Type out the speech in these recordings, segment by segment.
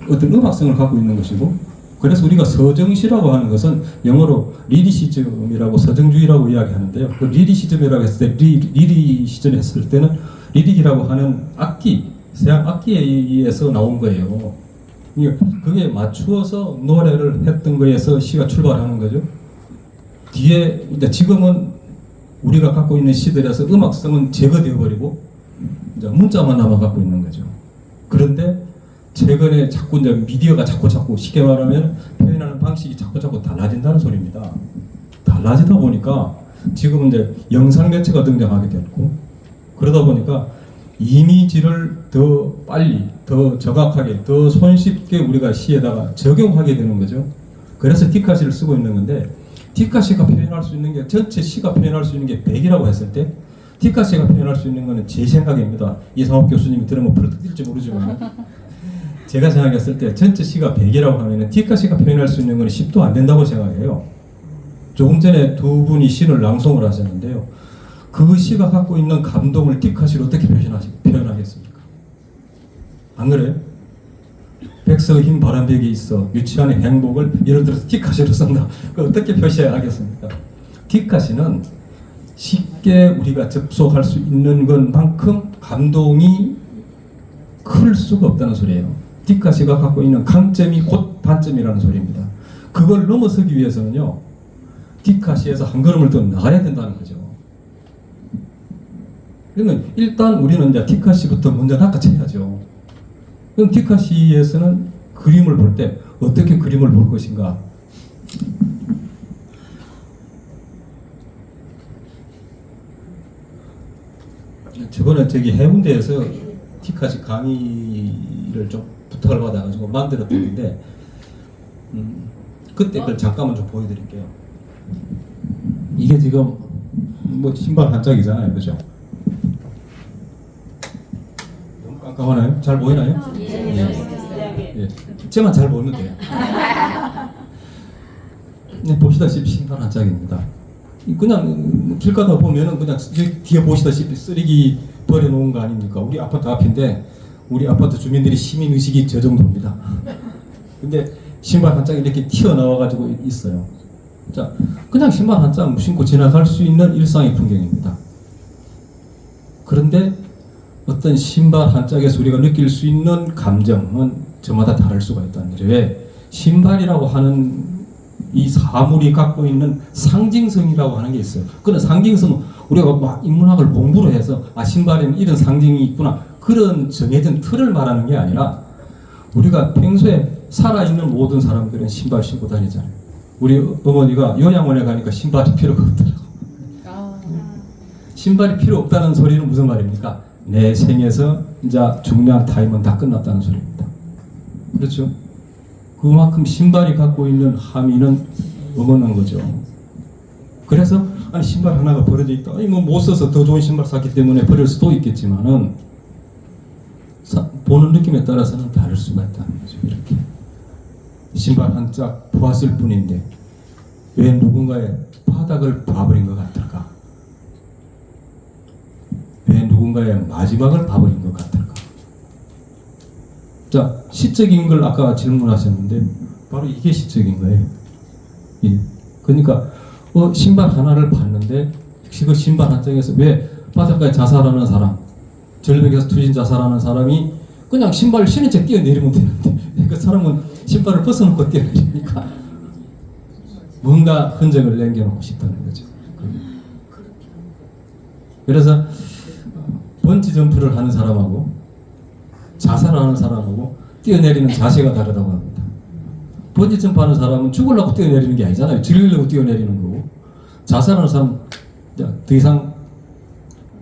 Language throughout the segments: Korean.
어떤 음악성을 갖고 있는 것이고, 그래서 우리가 서정시라고 하는 것은 영어로 리리시즘이라고 서정주의라고 이야기하는데요. 그 리리시즘이라고 했을 때 리리시즘 했을 때는 리릭이라고 하는 악기, 서양 악기에 의해서 나온 거예요. 그게 맞추어서 노래를 했던 거에서 시가 출발하는 거죠. 뒤에 이제 지금은 우리가 갖고 있는 시들에서 음악성은 제거되어 버리고 이제 문자만 남아 갖고 있는 거죠. 그런데 최근에 자꾸 이제 미디어가 자꾸 쉽게 말하면 표현하는 방식이 자꾸 달라진다는 소리입니다. 달라지다 보니까 지금 이제 영상 매체가 등장하게 됐고, 그러다 보니까 이미지를 더 빨리, 더 정확하게, 더 손쉽게 우리가 시에다가 적용하게 되는 거죠. 그래서 디카시를 쓰고 있는 건데, 디카시가 표현할 수 있는 게, 전체 시가 표현할 수 있는 게 100이라고 했을 때 디카시가 표현할 수 있는 거는 제 생각입니다. 이상업 교수님이 들으면 부르륵 뛸지 모르지만 제가 생각했을 때 전체 시가 100이라고 하면 디카시가 표현할 수 있는 건 10도 안 된다고 생각해요. 조금 전에 두 분이 시를 낭송을 하셨는데요. 그 시가 갖고 있는 감동을 디카시로 어떻게 표현하겠습니까? 안 그래요? 백석 흰 바람벽에 있어 유치한의 행복을 예를 들어서 디카시로 쓴다. 그 어떻게 표시해야 하겠습니까? 디카시는 쉽게 우리가 접속할 수 있는 것만큼 감동이 클 수가 없다는 소리예요. 디카시가 갖고 있는 강점이 곧 단점이라는 소리입니다. 그걸 넘어서기 위해서는요, 디카시에서 한 걸음을 더 나가야 된다는 거죠. 그러면 일단 우리는 이제 디카시부터 먼저 낚아채야죠. 그럼 디카시에서는 그림을 볼 때 어떻게 그림을 볼 것인가? 저번에 저기 해운대에서 디카시 강의를 좀 부탁을 받아가지고 만들었던데, 그때 그걸 잠깐만 좀 보여드릴게요. 이게 지금 뭐 신발 한 짝이잖아요, 그죠? 너무 깜깜하나요? 잘 보이나요? 예. 제만 잘 보이는데. 네, 보시다시피 신발 한 짝입니다. 그냥 길 가다 보면은 그냥 뒤에 보시다시피 쓰레기 버려놓은 거 아닙니까? 우리 아파트 앞인데 우리 아파트 주민들이 시민의식이 저 정도입니다. 근데 신발 한 짝이 이렇게 튀어나와가지고 있어요. 자, 그냥 신발 한 짝 신고 지나갈 수 있는 일상의 풍경입니다. 그런데 어떤 신발 한 짝에서 우리가 느낄 수 있는 감정은 저마다 다를 수가 있다는 거죠. 왜? 신발이라고 하는 이 사물이 갖고 있는 상징성이라고 하는 게 있어요. 그런 상징성은 우리가 막 인문학을 공부를 해서 신발에는 이런 상징이 있구나, 그런 정해진 틀을 말하는 게 아니라 우리가 평소에 살아있는 모든 사람들은 신발 신고 다니잖아요. 우리 어머니가 요양원에 가니까 신발이 필요가 없더라고. 신발이 필요 없다는 소리는 무슨 말입니까? 내 생에서 이제 중요한 타임은 다 끝났다는 소리입니다. 그렇죠? 그만큼 신발이 갖고 있는 함의는 어머는 거죠. 그래서 신발 하나가 버려져 있다, 뭐 못 써서 더 좋은 신발 샀기 때문에 버릴 수도 있겠지만은 보는 느낌에 따라서는 다를 수가 있다는 거죠. 이렇게 신발 한 짝 보았을 뿐인데 왜 누군가의 바닥을 봐버린 것 같을까? 왜 누군가의 마지막을 봐버린 것 같을까? 자, 시적인 걸 아까 질문하셨는데 바로 이게 시적인 거예요. 예. 그러니까 신발 하나를 봤는데 그 신발 한 짝에서 왜 바닥까지 자살하는 사람, 절벽에서 투신 자살하는 사람이 그냥 신발을 신은 채 뛰어내리면 되는데 그 사람은 신발을 벗어놓고 뛰어내리니까 뭔가 흔적을 남겨놓고 싶다는 거죠. 그래서 번지 점프를 하는 사람하고 자살하는 사람하고 뛰어내리는 자세가 다르다고 합니다. 번지 점프하는 사람은 죽으려고 뛰어내리는 게 아니잖아요. 즐기려고 뛰어내리는 거고, 자살하는 사람은 더 이상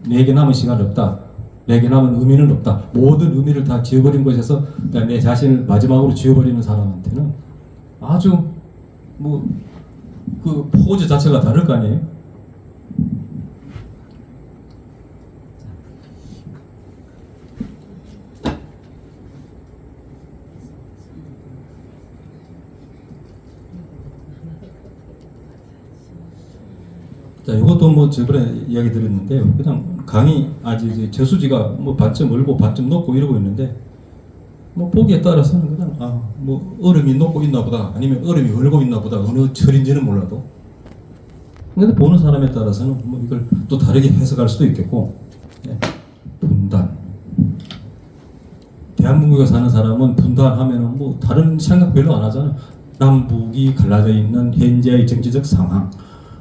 내게 남은 시간이 없다, 내게 남은 의미는 없다, 모든 의미를 다 지워버린 곳에서 내 자신을 마지막으로 지워버리는 사람한테는 아주 그 포즈 자체가 다를 거 아니에요. 자, 이것도 뭐 저번에 이야기 드렸는데요. 그냥 강이 아직 저수지가 뭐 반쯤 멀고 반쯤 높고 이러고 있는데 뭐 보기에 따라서는 그냥 뭐 얼음이 녹고 있나 보다 아니면 얼음이 얼고 있나 보다 어느 철인지는 몰라도 근데 보는 사람에 따라서는 뭐 이걸 또 다르게 해석할 수도 있겠고 분단 대한민국에 사는 사람은 분단하면은 뭐 다른 생각 별로 안 하잖아요. 남북이 갈라져 있는 현재의 정치적 상황을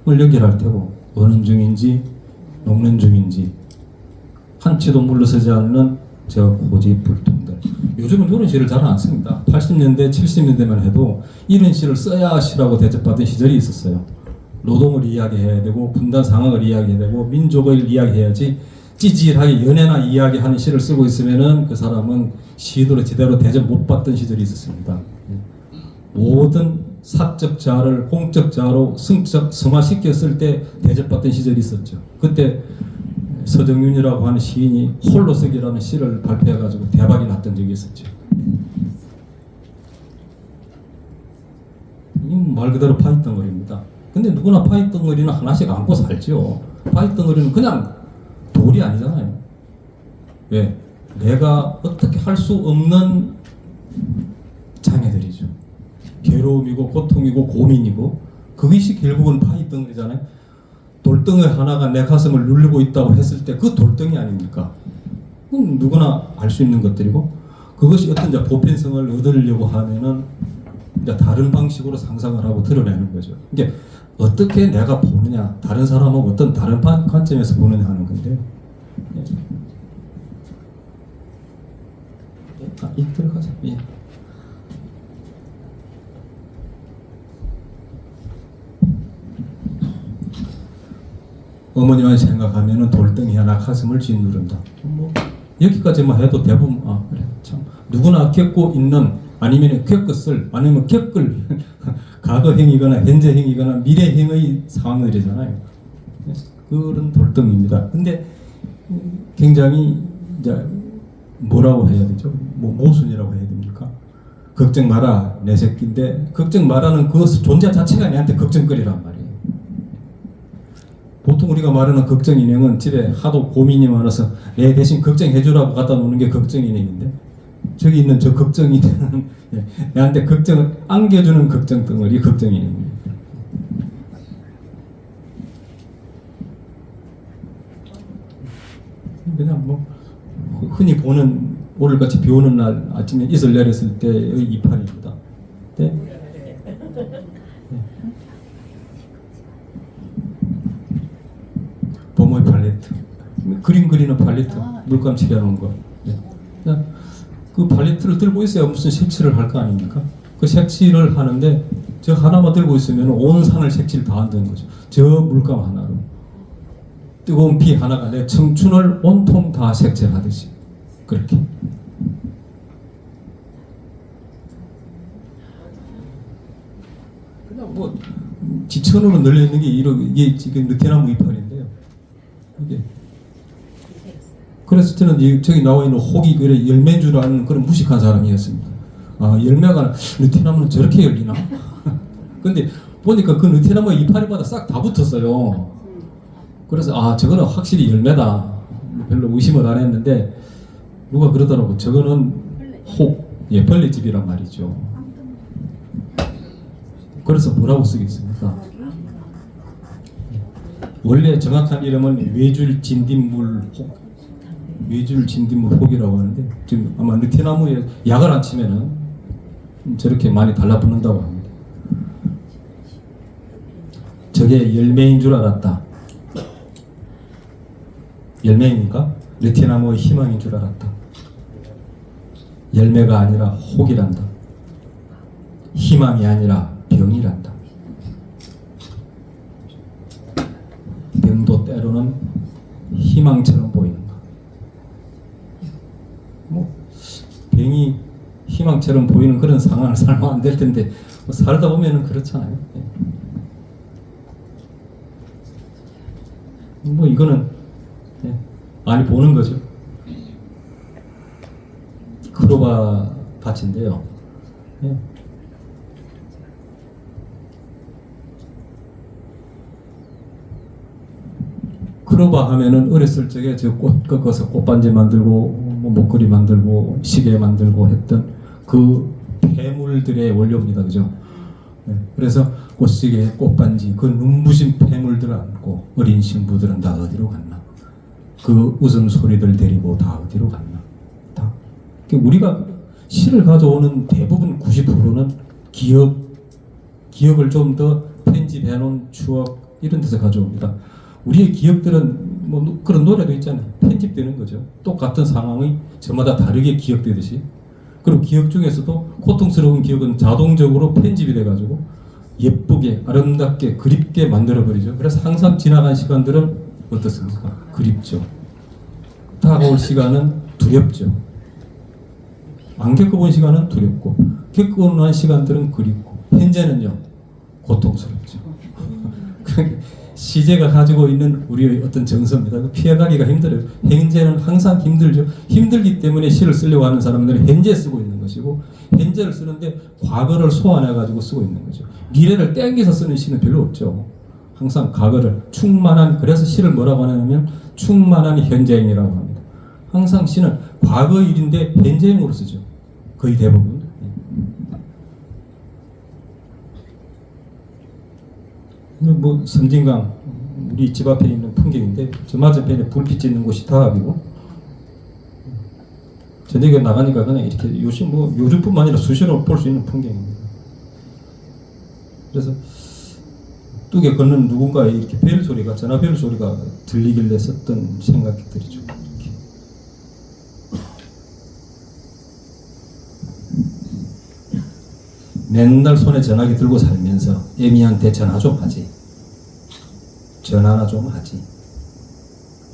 연결할 테고 어느 중인지 녹는 중인지 한치도 물러서지 않는 저 고집불통들. 요즘은 이런 시를 잘 안 씁니다. 80년대, 70년대만 해도 이런 시를 써야 시라고 대접받은 시절이 있었어요. 노동을 이야기해야 되고 분단 상황을 이야기해야 되고 민족을 이야기해야지 찌질하게 연애나 이야기하는 시를 쓰고 있으면은 그 사람은 시인으로 제대로 대접 못 받던 시절이 있었습니다. 모든 사적 자를 공적 자로 승화시켰을 때 대접받던 시절이 있었죠. 그때 서정윤이라고 하는 시인이 홀로서기라는 시를 발표해가지고 대박이 났던 적이 있었죠. 말 그대로 파이덩어리입니다. 근데 누구나 파이덩어리는 하나씩 안고 살죠. 파이덩어리는 그냥 돌이 아니잖아요. 왜? 내가 어떻게 할 수 없는 장애들이죠. 괴로움이고 고통이고 고민이고 그것이 결국은 파이덩어리잖아요. 돌덩이 하나가 내 가슴을 누르고 있다고 했을 때 그 돌덩이 아닙니까? 누구나 알 수 있는 것들이고 그것이 어떤 이제 보편성을 얻으려고 하면은 이제 다른 방식으로 상상을 하고 드러내는 거죠. 이게 어떻게 내가 보느냐, 다른 사람은 어떤 다른 관점에서 보느냐 하는 건데요. 이 들어가자. 예. 어머니만 생각하면은 돌덩이 하나 가슴을 짓누른다. 뭐 여기까지만 해도 대부분 그래 참 누구나 겪고 있는 아니면 겪었을 아니면 겪을 과거행이거나 현재행이거나 미래행의 상황들이잖아요. 그런 돌덩이입니다. 근데 굉장히 이제 뭐라고 해야 되죠? 뭐 모순이라고 해야 됩니까? 걱정 마라 내 새끼인데 걱정 마라는 그 존재 자체가 내한테 걱정거리란 말이에요. 보통 우리가 말하는 걱정 인형은 집에 하도 고민이 많아서 내 대신 걱정해주라고 갖다 놓는 게 걱정 인형인데 저기 있는 저 걱정 인형은 내한테 걱정을 안겨주는 걱정 덩어리 걱정 인형입니다. 그냥 뭐 흔히 보는 오늘같이 비 오는 날 아침에 이슬 내렸을 때의 이파리입니다. 네? 봄의 팔레트, 그림 그리는 팔레트, 물감 칠해놓은 거. 그 팔레트를 들고 있어야 무슨 색칠을 할 거 아닙니까? 그 색칠을 하는데 저 하나만 들고 있으면 온 산을 색칠 다 한다는 거죠. 저 물감 하나로 뜨거운 비 하나가 내 청춘을 온통 다 색칠하듯이 그렇게. 그냥 뭐 지천으로 널려 있는 게 이게 지금 느티나무 이파리인데요. 이게 그래서 저는 저기 나와 있는 혹이 그래 열매인 줄 아는 그런 무식한 사람이었습니다. 열매가 느티나무는 저렇게 열리나? 근데 보니까 그 느티나무 이파리마다 싹 다 붙었어요. 그래서 저거는 확실히 열매다. 별로 의심을 안 했는데 누가 그러더라고. 저거는 혹, 벌레집이란 말이죠. 그래서 뭐라고 쓰겠습니까? 원래 정확한 이름은 외줄진딧물 혹, 외줄진딧물 혹이라고 하는데 지금 아마 느티나무에 약을 안 치면은 저렇게 많이 달라붙는다고 합니다. 저게 열매인 줄 알았다. 열매입니까? 느티나무의 희망인 줄 알았다. 열매가 아니라 혹이란다. 희망이 아니라 병이란다. 병도 때로는 희망처럼 보이는가. 뭐 병이 희망처럼 보이는 그런 상황을 살면 안 될 텐데 뭐 살다 보면은 그렇잖아요. 뭐 이거는 많이 보는 거죠. 크로바 밭인데요. 그러바 하면은 어렸을 적에 저 꽃 꺾어서 꽃반지 만들고 뭐 목걸이 만들고 시계 만들고 했던 그 폐물들의 원료입니다. 그죠? 네. 그래서 꽃시계, 꽃반지, 그 눈부신 폐물들을 안고 어린 신부들은 다 어디로 갔나? 그 웃음소리들 데리고 다 어디로 갔나? 다. 우리가 시를 가져오는 대부분 90%는 기억을 좀 더 편집해 놓은 추억 이런 데서 가져옵니다. 우리의 기억들은 뭐 그런 노래도 있잖아요. 편집되는 거죠. 똑같은 상황이 저마다 다르게 기억되듯이. 그리고 기억 중에서도 고통스러운 기억은 자동적으로 편집이 돼가지고 예쁘게 아름답게 그립게 만들어버리죠. 그래서 항상 지나간 시간들은 어떻습니까? 그립죠. 다가올 시간은 두렵죠. 안 겪어본 시간은 두렵고 겪어본 시간들은 그립고 현재는요 고통스럽죠. 시제가 가지고 있는 우리의 어떤 정서입니다. 피해가기가 힘들어요. 현재는 항상 힘들죠. 힘들기 때문에 시를 쓰려고 하는 사람들은 현재 쓰고 있는 것이고 현재를 쓰는데 과거를 소환해가지고 쓰고 있는 거죠. 미래를 땡겨서 쓰는 시는 별로 없죠. 항상 과거를 충만한, 그래서 시를 뭐라고 하냐면 충만한 현재인이라고 합니다. 항상 시는 과거 일인데 현재인으로 쓰죠. 거의 대부분. 뭐 섬진강 우리 집 앞에 있는 풍경인데 저 맞은편에 불빛 있는 곳이 다합이고 저녁에 나가니까 그냥 이렇게 요즘 뭐 요즘뿐만 아니라 수시로 볼 수 있는 풍경입니다. 그래서 뚝에 걷는 누군가의 이렇게 벨 소리가 전화벨 소리가 들리길래 썼던 생각이 들죠. 이렇게. 맨날 손에 전화기 들고 살면서 애미한테 전화 좀 하지. 전화나 좀 하지.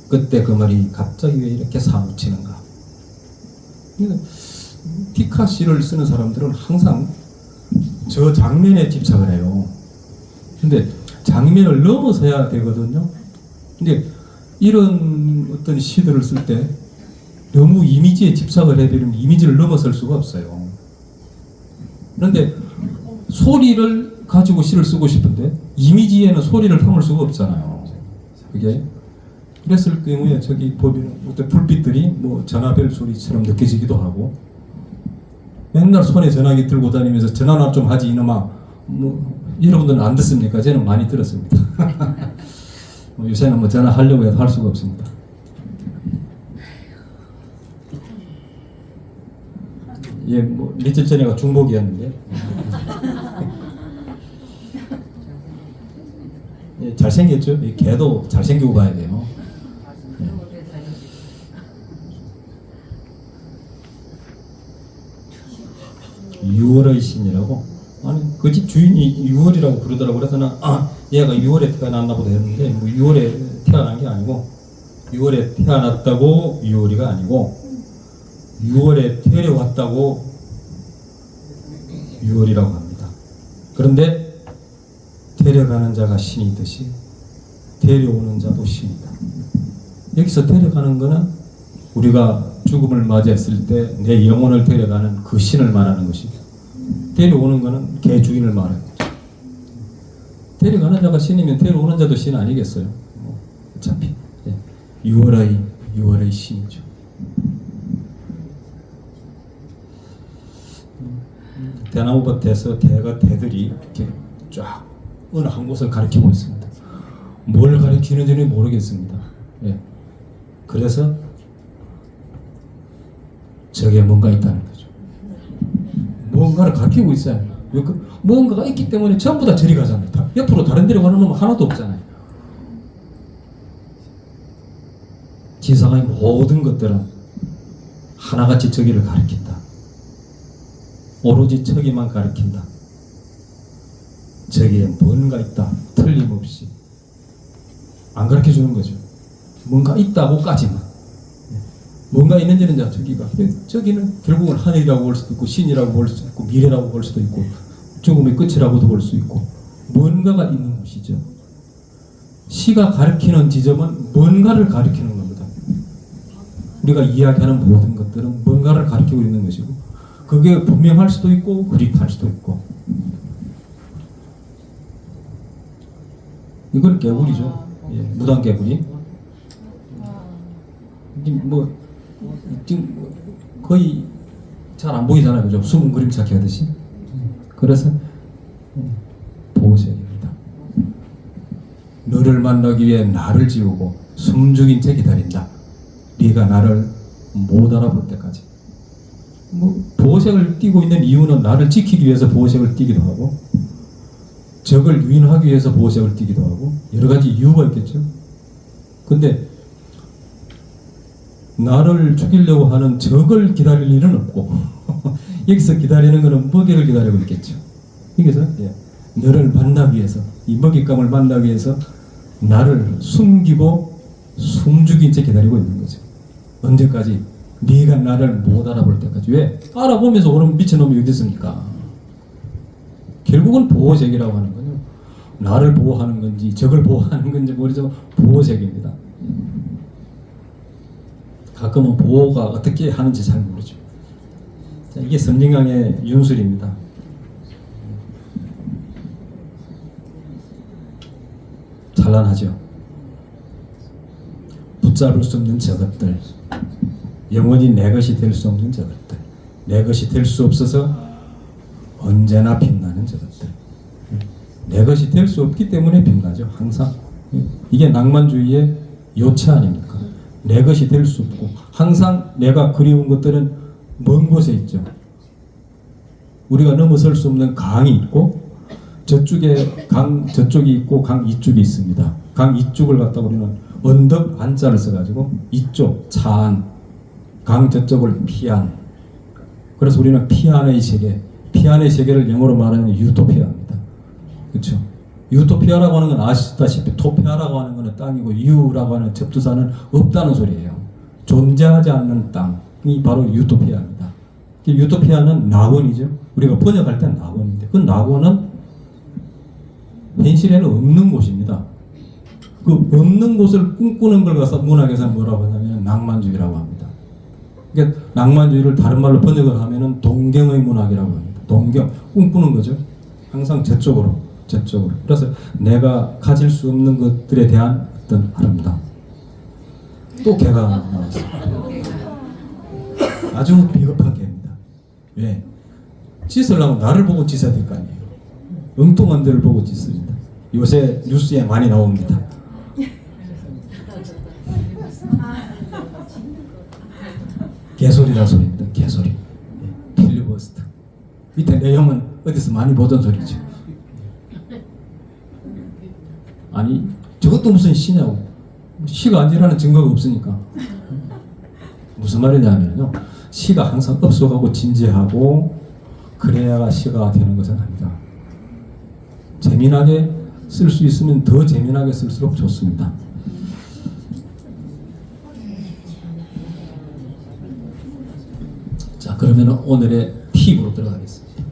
그때 그 말이 갑자기 왜 이렇게 사무치는가. 피카시를 쓰는 사람들은 항상 저 장면에 집착을 해요. 근데 장면을 넘어서야 되거든요. 근데 이런 어떤 시들을 쓸 때 너무 이미지에 집착을 해버리면 이미지를 넘어설 수가 없어요. 그런데 소리를 가지고 시를 쓰고 싶은데 이미지에는 소리를 담을 수가 없잖아요. 그게 그랬을 경우에 저기 보면 어떤 불빛들이 뭐 전화벨 소리처럼 느껴지기도 하고 맨날 손에 전화기 들고 다니면서 전화나 좀 하지 이놈아 뭐 여러분들은 안 듣습니까? 저는 많이 들었습니다. 요새는 뭐 전화하려고 해도 할 수가 없습니다. 예, 뭐 며칠 전에가 중복이었는데 예, 잘생겼죠? 걔도 잘생기고 봐야 돼요. 예. 6월의 신이라고 아니 그 집 주인이 6월이라고 부르더라고. 그래서 난 얘가 6월에 태어났나 보다 했는데 뭐 6월에 태어난 게 아니고 6월에 태어났다고 6월이가 아니고 6월에 데려왔다고 6월이라고 합니다. 그런데 데려가는 자가 신이듯이 데려오는 자도 신이다. 여기서 데려가는 거는 우리가 죽음을 맞이했을 때 내 영혼을 데려가는 그 신을 말하는 것이고 데려오는 거는 개 주인을 말하는 거죠. 데려가는 자가 신이면 데려오는 자도 신 아니겠어요? 어차피 6월의 신이죠. 대나무밭에서 대들이 이렇게 쫙 어느 한 곳을 가리키고 있습니다. 뭘 가리키는지는 모르겠습니다. 예. 그래서 저게 뭔가 있다는 거죠. 뭔가를 가리키고 있어요. 뭔가가 있기 때문에 전부 다 저리 가잖아요. 옆으로 다른 데로 가는 놈은 하나도 없잖아요. 지상의 모든 것들은 하나같이 저기를 가리킨다. 오로지 저기만 가리킨다. 저기에 뭔가 있다. 틀림없이 안 가르쳐주는 거죠. 뭔가 있다고까지만. 뭔가 있는지는 저기는 결국은 하늘이라고 볼 수도 있고 신이라고 볼 수도 있고 미래라고 볼 수도 있고 죽음의 끝이라고도 볼 수 있고 뭔가가 있는 것이죠. 시가 가리키는 지점은 뭔가를 가리키는 겁니다. 우리가 이야기하는 모든 것들은 뭔가를 가리키고 있는 것이고 그게 분명할 수도 있고 그립할 수도 있고 이건 개구리죠. 예, 무당 개구리. 뭐 지금 거의 잘 안 보이잖아요, 그죠? 숨은 그림 찾기 하듯이. 그래서 보호색입니다. 너를 만나기 위해 나를 지우고 숨죽인 채 기다린다. 네가 나를 못 알아볼 때까지. 뭐 보호색을 띠고 있는 이유는 나를 지키기 위해서 보호색을 띠기도 하고, 적을 유인하기 위해서 보호색을 띠기도 하고, 여러 가지 이유가 있겠죠. 근데 나를 죽이려고 하는 적을 기다릴 일은 없고 여기서 기다리는 것은 먹이를 기다리고 있겠죠. 여기서 너를 만나기 위해서, 이 먹잇감을 만나기 위해서 나를 숨기고 숨죽인 채 기다리고 있는 거죠. 언제까지? 네가 나를 못 알아볼 때까지. 왜? 알아보면서 오는 미친놈이 어디 있습니까? 결국은 보호색이라고 하는 거죠. 나를 보호하는 건지 적을 보호하는 건지 모르지만 보호색입니다. 가끔은 보호가 어떻게 하는지 잘 모르죠. 자, 이게 선진강의 윤술입니다. 찬란하죠. 붙잡을 수 없는 저것들, 영원히 내 것이 될 수 없는 저것들, 내 것이 될 수 없어서 언제나 빛나는 저것들, 내 것이 될 수 없기 때문에 빛나죠. 항상. 이게 낭만주의의 요체 아닙니까? 내 것이 될 수 없고 항상 내가 그리운 것들은 먼 곳에 있죠. 우리가 넘어설 수 없는 강이 있고, 저쪽에 강 저쪽이 있고 강 이쪽이 있습니다. 강 이쪽을 갖다 우리는 언덕 안자를 써가지고 이쪽 차안, 강 저쪽을 피안. 그래서 우리는 피안의 세계, 피안의 세계를 영어로 말하면 유토피아입니다. 그렇죠? 유토피아라고 하는 건 아시다시피 토피아라고 하는 것은 땅이고 유라고 하는 접두사는 없다는 소리예요. 존재하지 않는 땅이 바로 유토피아입니다. 유토피아는 낙원이죠. 우리가 번역할 땐 낙원인데 그 낙원은 현실에는 없는 곳입니다. 그 없는 곳을 꿈꾸는 걸 가서 문학에서 뭐라고 하냐면 낭만주의라고 합니다. 그러니까 낭만주의를 다른 말로 번역을 하면은 동경의 문학이라고 합니다. 동경, 꿈꾸는 거죠. 항상 저쪽으로. 그래서 내가 가질 수 없는 것들에 대한 어떤 아름다움. 또 개가 나왔어요. 아주 비겁한 개입니다. 왜? 짖으려면 나를 보고 짖어야 될 거 아니에요. 엉뚱한 데를 보고 짖습니다. 요새 뉴스에 많이 나옵니다. 개소리라는 소리입니다. 개소리. 필리버스터. 밑에 내용은 어디서 많이 보던 소리죠. 아니 저것도 무슨 시냐고. 시가 아니라는 증거가 없으니까. 무슨 말이냐면요, 시가 항상 읍속하고 진지하고 그래야 시가 되는 것은 아니다. 재미나게 쓸 수 있으면 더 재미나게 쓸수록 좋습니다. 자, 그러면 오늘의 팁으로 들어가겠습니다.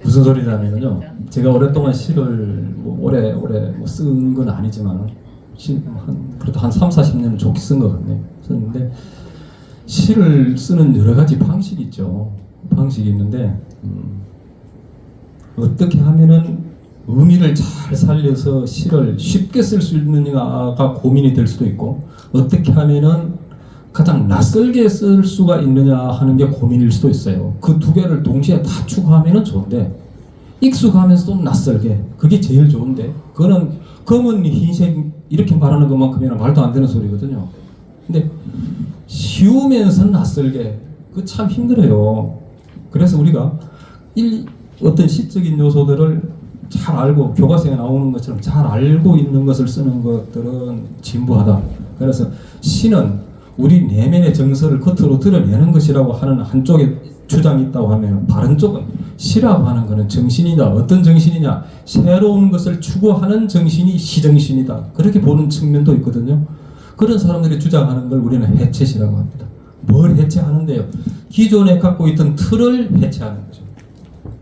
무슨 소리냐면요, 제가 오랫동안 시를 오래 쓴 건 아니지만 그래도 한 30-40년 좋게 쓴 것 같네요. 썼는데 시를 쓰는 여러 가지 방식이 있죠. 방식이 있는데 어떻게 하면은 의미를 잘 살려서 시를 쉽게 쓸 수 있느냐가 고민이 될 수도 있고, 어떻게 하면은 가장 낯설게 쓸 수가 있느냐 하는 게 고민일 수도 있어요. 그 두 개를 동시에 다 추구하면은 좋은데, 익숙하면서도 낯설게, 그게 제일 좋은데, 그거는 검은 흰색 이렇게 말하는 것만큼이나 말도 안 되는 소리거든요. 근데 쉬우면서 낯설게, 그 참 힘들어요. 그래서 우리가 어떤 시적인 요소들을 잘 알고, 교과서에 나오는 것처럼 잘 알고 있는 것을 쓰는 것들은 진부하다. 그래서 시는 우리 내면의 정서를 겉으로 드러내는 것이라고 하는 한쪽에 주장이 있다고 하면, 바른 쪽은 시라고 하는 것은 정신이다. 어떤 정신이냐? 새로운 것을 추구하는 정신이 시정신이다. 그렇게 보는 측면도 있거든요. 그런 사람들이 주장하는 걸 우리는 해체시라고 합니다. 뭘 해체하는데요? 기존에 갖고 있던 틀을 해체하는 거죠.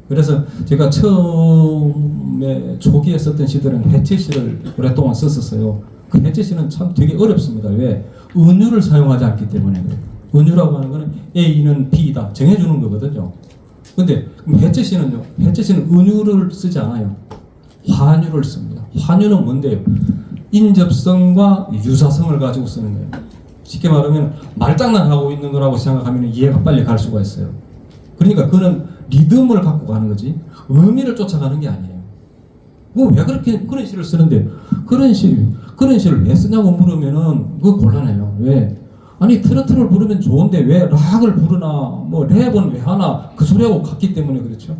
그래서 제가 처음에 초기에 썼던 시들은 해체시를 오랫동안 썼었어요. 그 해체시는 참 되게 어렵습니다. 왜? 은유를 사용하지 않기 때문에 그래요. 은유라고 하는 거는 A는 B다 정해주는 거거든요. 근데 해체시는요, 해체시는 은유를 쓰지 않아요. 환유를 씁니다. 환유는 뭔데요? 인접성과 유사성을 가지고 쓰는 거예요. 쉽게 말하면 말장난하고 있는 거라고 생각하면 이해가 빨리 갈 수가 있어요. 그러니까 그는 리듬을 갖고 가는 거지 의미를 쫓아가는 게 아니에요. 뭐 왜 그렇게 그런 시를 쓰는데 그런 시를 왜 쓰냐고 물으면은 그거 곤란해요. 왜? 아니 트로트를 부르면 좋은데 왜 락을 부르나 뭐 랩은 왜 하나 그 소리하고 같기 때문에 그렇죠.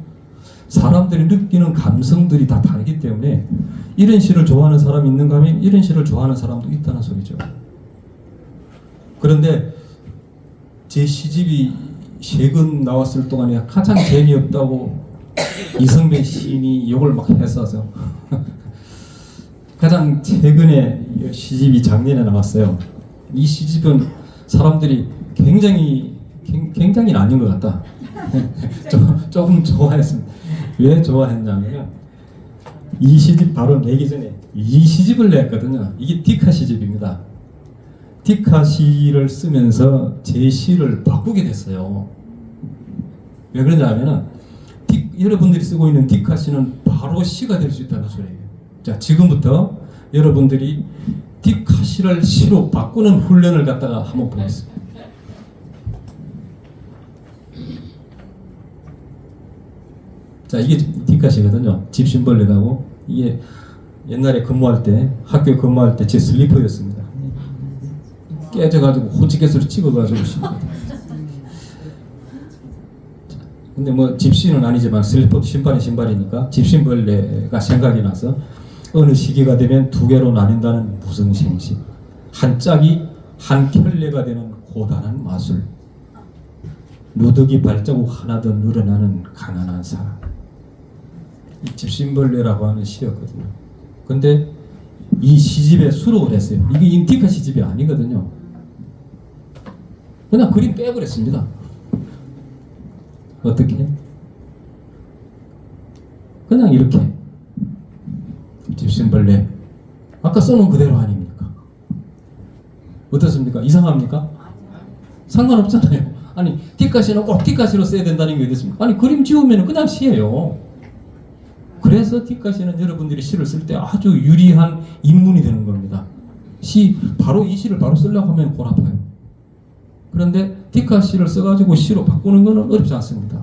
사람들이 느끼는 감성들이 다 다르기 때문에 이런 시를 좋아하는 사람이 있는가 하면 이런 시를 좋아하는 사람도 있다는 소리죠. 그런데 제 시집이 최근 나왔을 동안에 가장 재미없다고 이성배 시인이 욕을 막 했어서 가장 최근에 시집이 작년에 나왔어요. 이 시집은 사람들이 굉장히 아닌 것 같다. 조금 좋아했습니다. 왜 좋아했냐면 이 시집 바로 내기 전에 이 시집을 냈거든요. 이게 디카 시집입니다. 디카 시를 쓰면서 제 시를 바꾸게 됐어요. 왜 그러냐면은 여러분들이 쓰고 있는 디카 시는 바로 시가 될 수 있다는 소리예요. 자, 지금부터 여러분들이 디카 시를 시로 바꾸는 훈련을 갖다가 한번 보겠습니다. 자, 이게 디카 시거든요. 집신벌레라고. 이게 옛날에 근무할 때, 학교 근무할 때 제 슬리퍼였습니다. 깨져가지고 호치켓으로 찍어가지고 근데 뭐 집시는 아니지만 슬리퍼 신발이 신발이니까 집신벌레가 생각이 나서 어느 시기가 되면 두 개로 나뉜다는 무성생식, 한 짝이 한 켤레가 되는 고단한 마술, 누더기 발자국 하나 더 늘어나는 가난한 사람. 이 집신벌레라고 하는 시였거든요. 근데 이 시집에 수록을 했어요. 이게 인티카 시집이 아니거든요. 그냥 그림 빼버렸습니다. 어떻게? 그냥 이렇게 집신벌레 아까 써놓은 그대로 아닙니까? 어떻습니까? 이상합니까? 상관없잖아요. 아니 뒷가시는 꼭 뒷가시로 써야 된다는 게 어딨습니까? 아니 그림 지우면 그냥 시예요. 그래서 뒷가시는 여러분들이 시를 쓸 때 아주 유리한 입문이 되는 겁니다. 바로 이 시를 바로 쓰려고 하면 골 아파요. 그런데 뒷가시를 써가지고 시로 바꾸는 것은 어렵지 않습니다.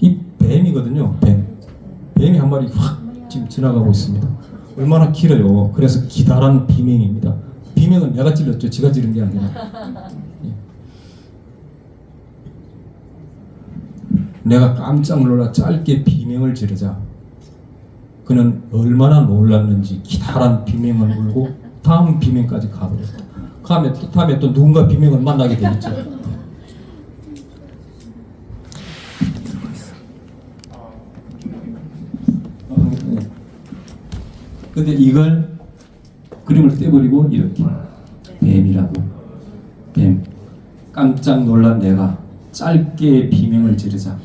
이 뱀이거든요. 뱀이 한 마리 확 지금 지나가고 있습니다. 얼마나 길어요. 그래서 기다란 비명입니다. 비명은 내가 찔렀죠. 지가 찌른 게 아니라. 내가 깜짝 놀라 짧게 비명을 지르자 그는 얼마나 놀랐는지 기다란 비명을 울고 다음 비명까지 가버렸다. 다음에 또 누군가 비명을 만나게 되겠죠. 근데 이걸 그림을 떼버리고 이렇게 뱀이라고 뱀 깜짝 놀란 내가 짧게 비명을 지르자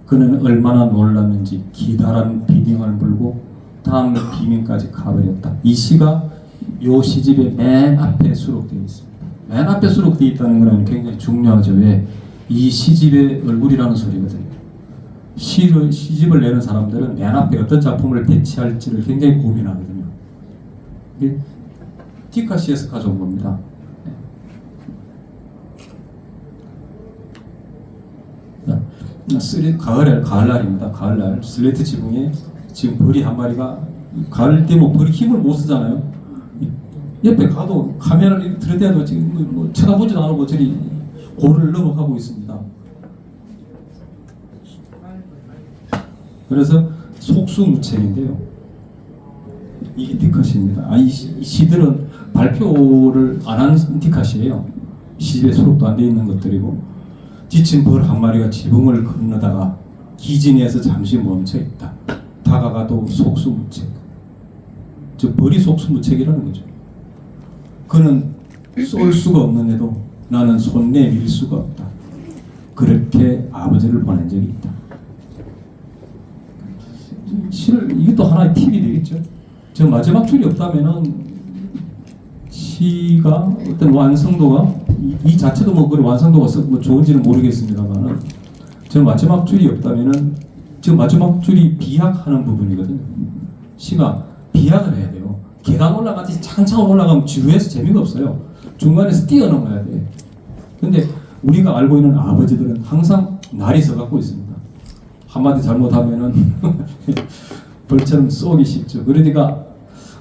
그는 얼마나 놀랐는지 기다란 비명을 물고 다음 비명까지 가버렸다. 이 시가 요 시집의 맨 앞에 수록되어 있습니다. 맨 앞에 수록되어 있다는 것은 굉장히 중요하죠. 왜? 이 시집의 얼굴이라는 소리거든요. 시집을 내는 사람들은 맨 앞에 어떤 작품을 배치할지를 굉장히 고민하거든요. 이게 디카시에서 가져온 겁니다. 가을날입니다. 가을날 슬레이트 지붕에 지금 벌이 한 마리가 가을 때면 벌이 힘을 못 쓰잖아요. 옆에 가도 카메라를 들여대도 지금 뭐 쳐다보지도 않고 저리 고를 넘어가고 있습니다. 그래서 속수무책인데요. 이게 디카시입니다. 이 시들은 발표를 안 한 디카시예요. 시집에 수록도 안 돼 있는 것들이고 지친 벌 한 마리가 지붕을 건너다가 기진에서 잠시 멈춰 있다. 다가가도 속수무책. 즉 벌이 속수무책이라는 거죠. 그는 쏠 수가 없는데도 나는 손 내밀 수가 없다. 그렇게 아버지를 보낸 적이 있다. 이것도 하나의 팁이 되겠죠. 저 마지막 줄이 없다면은 시가 어떤 완성도가 이 자체도 뭐 그 완성도가 뭐 좋은지는 모르겠습니다만은 저 마지막 줄이 없다면은 지금 마지막 줄이 비약하는 부분이거든요. 시가 비약을 해야 돼요. 계단 올라가듯이 차근차근 올라가면 지루해서 재미가 없어요. 중간에서 뛰어넘어야 돼. 근데 우리가 알고 있는 아버지들은 항상 날이 서갖고 있습니다. 한마디 잘못하면은 벌처럼 쏘기 쉽죠. 그러니까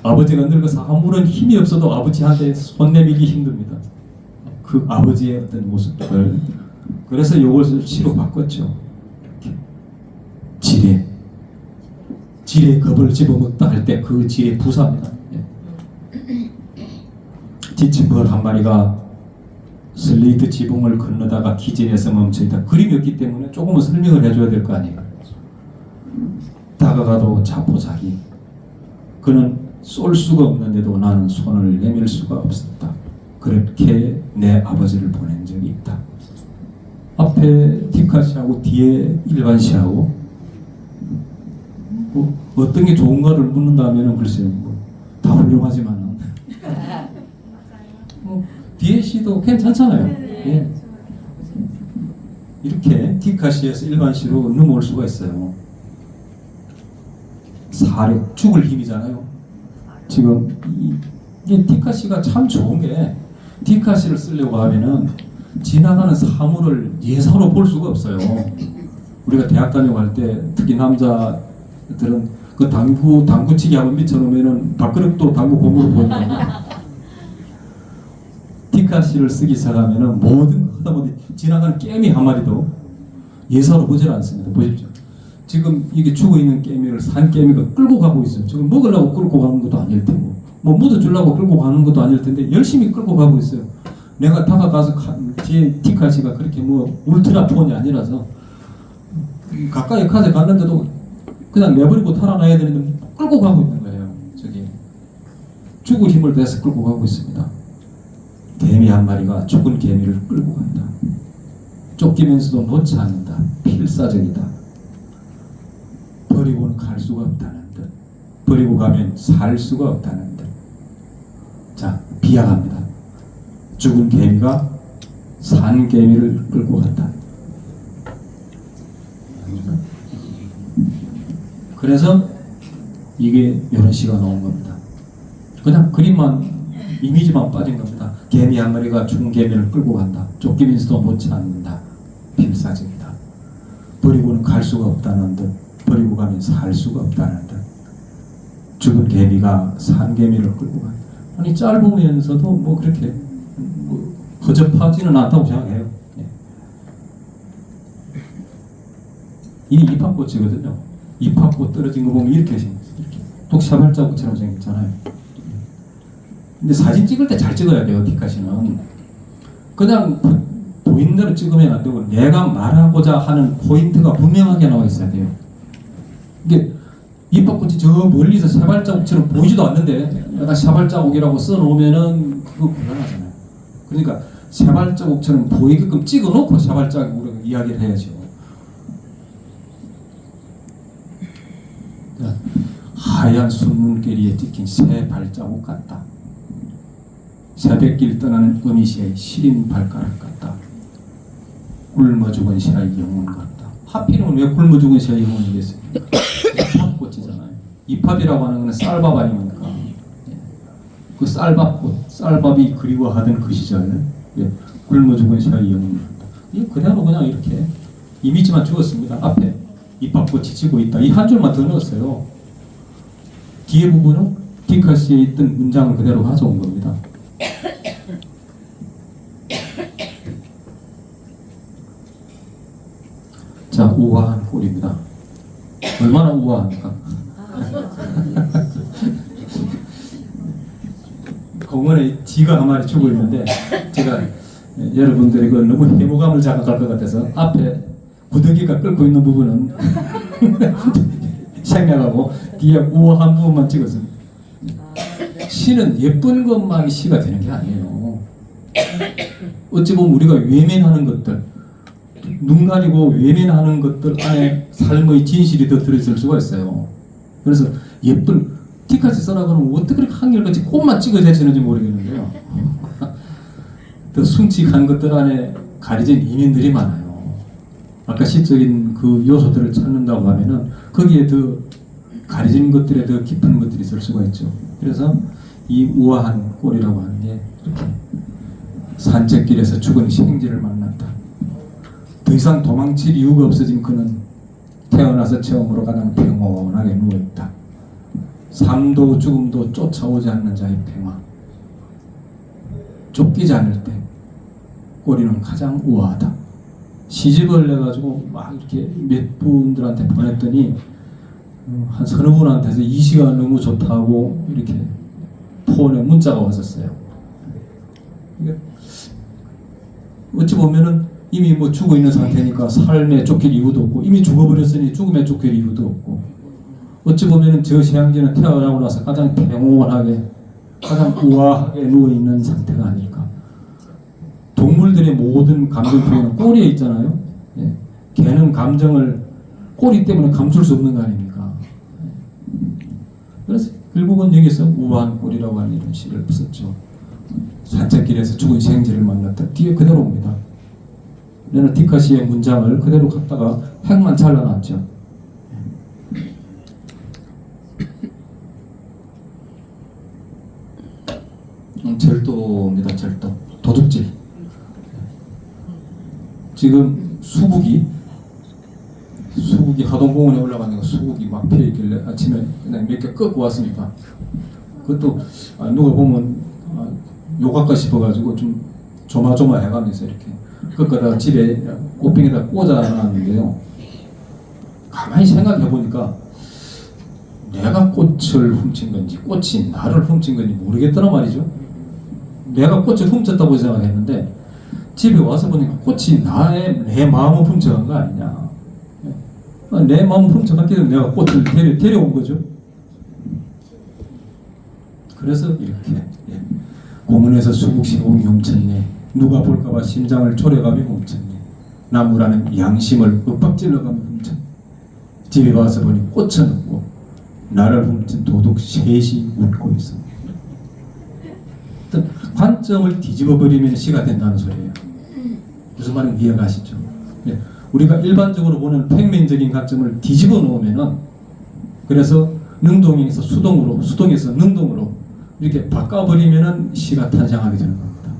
아버지가 늙어서 아무런 힘이 없어도 아버지한테 손 내밀기 힘듭니다. 그 아버지의 어떤 모습들. 그래서 이것을 시로 바꿨죠. 지레 겁을 집어먹다 할 때 그 지레 부사입니다. 지친 벌 한 마리가 슬레이트 지붕을 건너다가 기진에서 멈춰있다. 그림이 없기 때문에 조금은 설명을 해줘야 될 거 아니에요. 다가가도 자포자기. 그는 쏠 수가 없는데도 나는 손을 내밀 수가 없었다. 그렇게 내 아버지를 보낸 적이 있다. 앞에 디카시하고 뒤에 일반시하고 뭐 어떤 게 좋은가를 묻는다면 글쎄요, 다 훌륭하지만 뒤에 시도 괜찮잖아요. 예. 이렇게 디카시에서 일반시로 넘어올 수가 있어요. 사력, 죽을 힘이잖아요. 지금 이 디카시가 참 좋은 게 디카시를 쓰려고 하면은 지나가는 사물을 예사로 볼 수가 없어요. 우리가 대학 다녀갈 때 특히 남자들은 그 당구치기 한번 미쳐놓으면은 밥그릇도 당구 공으로 보인다. 디카시를 쓰기 시작하면은 모든 하다못해 지나가는 깨미 한 마리도 예사로 보질 않습니다. 보십시오. 지금 이게 죽어 있는 깨미를 산 깨미가 끌고 가고 있어요. 지금 먹으려고 끌고 가는 것도 아닐 테고, 뭐 묻어주려고 끌고 가는 것도 아닐 텐데 열심히 끌고 가고 있어요. 내가 다가가서 뒤에 디카시가 그렇게 뭐 울트라폰이 아니라서 가까이 가져갔는데도 그냥 내버리고 달아나야 되는데 끌고 가고 있는 거예요. 저기 죽을 힘을 내서 끌고 가고 있습니다. 개미 한 마리가 죽은 개미를 끌고 간다. 쫓기면서도 놓지 않는다. 필사적이다. 버리고는 갈 수가 없다는 듯. 버리고 가면 살 수가 없다는 듯. 자, 비약합니다. 죽은 개미가 산 개미를 끌고 간다. 그래서 이게 이런 시가 나온 겁니다. 그냥 그림만, 이미지만 빠진 겁니다. 개미 한 마리가 죽은 개미를 끌고 간다. 쫓기면서도 놓지 않는다. 필사적이다. 버리고는 갈 수가 없다는 듯. 버리고 가면 살 수가 없다는 듯. 죽은 개미가 산 개미를 끌고 간다. 아니 짧으면서도 뭐 그렇게 뭐 허접하지는 않다고 생각해요. 예. 이 이파꽃이거든요. 이파꽃 떨어진 거 보면 이렇게 생겼어요. 이렇게 독샤발자국처럼 생겼잖아요. 근데 사진 찍을 때 잘 찍어야 돼요. 디카시는 그냥 보이는 대로 찍으면 안 되고 내가 말하고자 하는 포인트가 분명하게 나와 있어야 돼요. 이게 이파꽃이 저 멀리서 샤발자국처럼 보이지도 않는데 약간 샤발자국이라고 써놓으면은 그거 곤란하잖아요. 그러니까 샤발자국처럼 보이게끔 찍어놓고 샤발자국으로 이야기를 해야죠. 하얀 순문계리에 찍힌 새 발자국 같다. 새벽길 떠나는 어미새의 시린 발가락 같다. 굶어 죽은 새의 영혼 같다. 하필이면 왜 굶어 죽은 새의 영혼이겠습니까? 이팝꽃이잖아요. 이팝이라고 하는 것은 쌀밥 아닙니까? 그 쌀밥꽃, 쌀밥이 그리워하던 그 시절, 굶어 죽은 새의 영혼 같다. 이 그대로 그냥 이렇게 이미지만 주었습니다. 앞에 이팝꽃이 지고 있다. 이 한 줄만 더 넣었어요. 뒤에 부분은 디카시에 있던 문장을 그대로 가져온 겁니다. 자, 우아한 꼴입니다. 얼마나 우아합니까? 공원에 쥐가 한 마리 죽어 있는데 제가 여러분들이 그 너무 해모감을 자극할 것 같아서 앞에 구더기가 끓고 있는 부분은 생략하고 뒤에 우아한 부분만 찍었습니다. 시는 예쁜 것만이 시가 되는 게 아니에요. 어찌 보면 우리가 외면하는 것들, 눈 가리고 외면하는 것들 안에 삶의 진실이 더 들어있을 수가 있어요. 그래서 예쁜 티카시 써라고 하면 어떻게 그렇게 한결같이 꽃만 찍어야 되는지 모르겠는데요. 더 숭직한 것들 안에 가려진 이면들이 많아요. 아까 시적인 그 요소들을 찾는다고 하면은 거기에 더 가려진 것들에 더 깊은 것들이 있을 수가 있죠. 그래서 이 우아한 꼴이라고 하는 게 이렇게 산책길에서 죽은 생쥐를 만났다. 더 이상 도망칠 이유가 없어진 그는 태어나서 처음으로 가장 평온하게 누워있다. 삶도 죽음도 쫓아오지 않는 자의 평화. 쫓기지 않을 때 꼬리는 가장 우아하다. 시집을 내가지고 막 이렇게 몇 분들한테 보냈더니 한 서너 분한테서 이 시간 너무 좋다고 이렇게 폰에 문자가 왔었어요. 어찌 보면은 이미 뭐 죽어 있는 상태니까 삶에 쫓길 이유도 없고 이미 죽어버렸으니 죽음에 쫓길 이유도 없고 어찌 보면은 저 세양지는 태어나고 나서 가장 평온하게 가장 우아하게 누워있는 상태가 아닐까. 동물들의 모든 감정 표현은 꼬리에 있잖아요. 예. 개는 감정을 꼬리 때문에 감출 수 없는 거 아닙니까? 그래서 결국은 여기서 우아한 꼬리라고 하는 이런 시를 썼죠. 산책길에서 죽은 생쥐를 만났다. 뒤에 그대로 옵니다. 내는 디카시의 문장을 그대로 갖다가 핵만 잘라놨죠. 절도입니다. 절도. 도둑질. 지금 수국이 하동공원에 올라가니까 수국이 막 피어있길래 아침에 그냥 몇 개 꺾고 왔습니다. 그것도 누가 보면 욕할까 싶어가지고 좀 조마조마해가면서 이렇게 꺾어다가 집에 꽃병에다 꽂아놨는데요. 가만히 생각해보니까 내가 꽃을 훔친 건지 꽃이 나를 훔친 건지 모르겠더란 말이죠. 내가 꽃을 훔쳤다고 생각했는데 집에 와서 보니까 꽃이 내 마음을 훔쳐간 거 아니냐. 내 마음을 훔쳐갔기 때문에 내가 꽃을 데려온 거죠. 그래서 이렇게 공원에서 수국시공이 훔쳤네. 누가 볼까봐 심장을 초래감이 훔쳤네. 나무라는 양심을 윽박질러가며 훔쳤네. 집에 와서 보니 꽃은 없고 나를 훔친 도둑 셋이 웃고 있어. 관점을 뒤집어 버리면 시가 된다는 소리예요. 무슨 말인지 이해가시죠? 예. 우리가 일반적으로 보는 평면적인 관점을 뒤집어 놓으면은 그래서 능동에서 수동으로, 수동에서 능동으로 이렇게 바꿔버리면은 시가 탄생하게 되는 겁니다.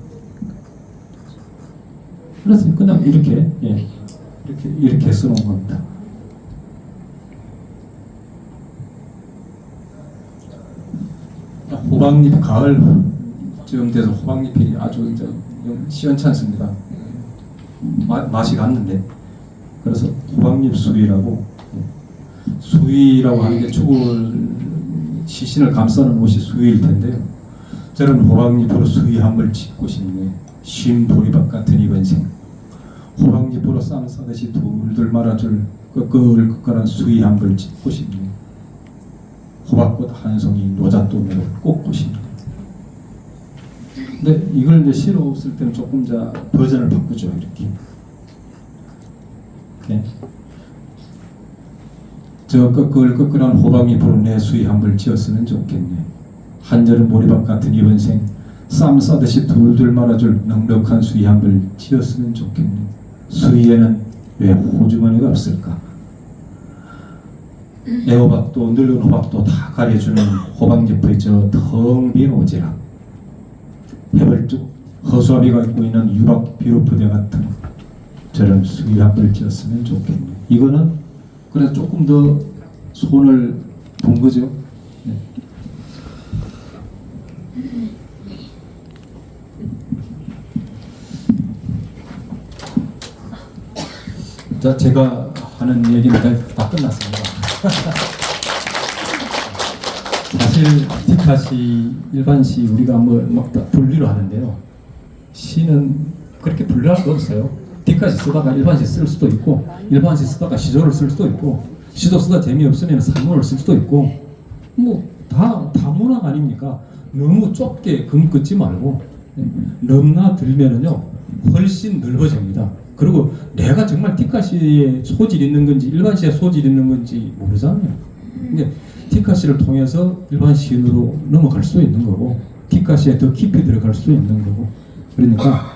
그래서 그냥 이렇게 이렇게 써놓은 겁니다. 호박잎 가을쯤 돼서 호박잎이 아주 시원찮습니다. 맛이 갔는데 그래서 호박잎 수위라고 하는 게 죽을 시신을 감싸는 옷이 수위일 텐데요. 저는 호박잎으로 수위 한벌 짓고 싶네. 쉼 보리밥 같은 이번 생. 호박잎으로 쌈 싸듯이 둘둘 말아줄 끄끌끄끌한 수위 한벌 짓고 싶네. 호박꽃 한 송이 노잣돈으로 꽂고 싶네. 근데 이걸 이제 시로 쓸 때는 조금 버전을 바꾸죠. 이렇게. 저 끄끌끄끌한 호박잎으로 내 수위 한벌 지었으면 좋겠네. 한절은 보리밥 같은 이번 생 쌈 싸듯이 둘둘 말아줄 넉넉한 수위 한벌 지었으면 좋겠네. 수위에는 왜 호주머니가 없을까? 애호박도 늙은 호박도 다 가려주는 호박잎의 저 텅 빈 오지랖. 해벌쭉 허수아비가 입고 있는 유박 비루푸대 같은 저런 수위 한벌 지었으면 좋겠네. 이거는 그래서 조금 더 손을 본 거죠. 네. 자, 제가 하는 얘기는 다 끝났습니다. 사실 디카시, 일반시 우리가 막 분류를 하는데요. 시는 그렇게 분류할 거 없어요. 디카시 쓰다가 일반시 쓸 수도 있고, 일반시 쓰다가 시조를 쓸 수도 있고, 시조 쓰다 재미없으면 산문을 쓸 수도 있고, 뭐 다 문학 아닙니까? 너무 좁게 금긋지 말고 넘나들면은요 훨씬 넓어집니다. 그리고 내가 정말 디카시에 소질 있는 건지 일반시에 소질 있는 건지 모르잖아요. 근데 디카시를 통해서 일반 시인으로 넘어갈 수 있는 거고 디카시에 더 깊이 들어갈 수 있는 거고 그러니까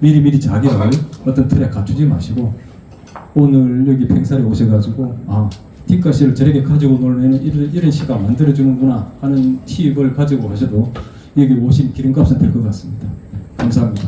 미리미리 자기를 어떤 틀에 갖추지 마시고 오늘 여기 팽살에 오셔가지고 뒷가시를 저렇게 가지고 놀면 이런 시가 만들어주는구나 하는 팁을 가지고 가셔도 여기 오신 기름값은 될 것 같습니다. 감사합니다.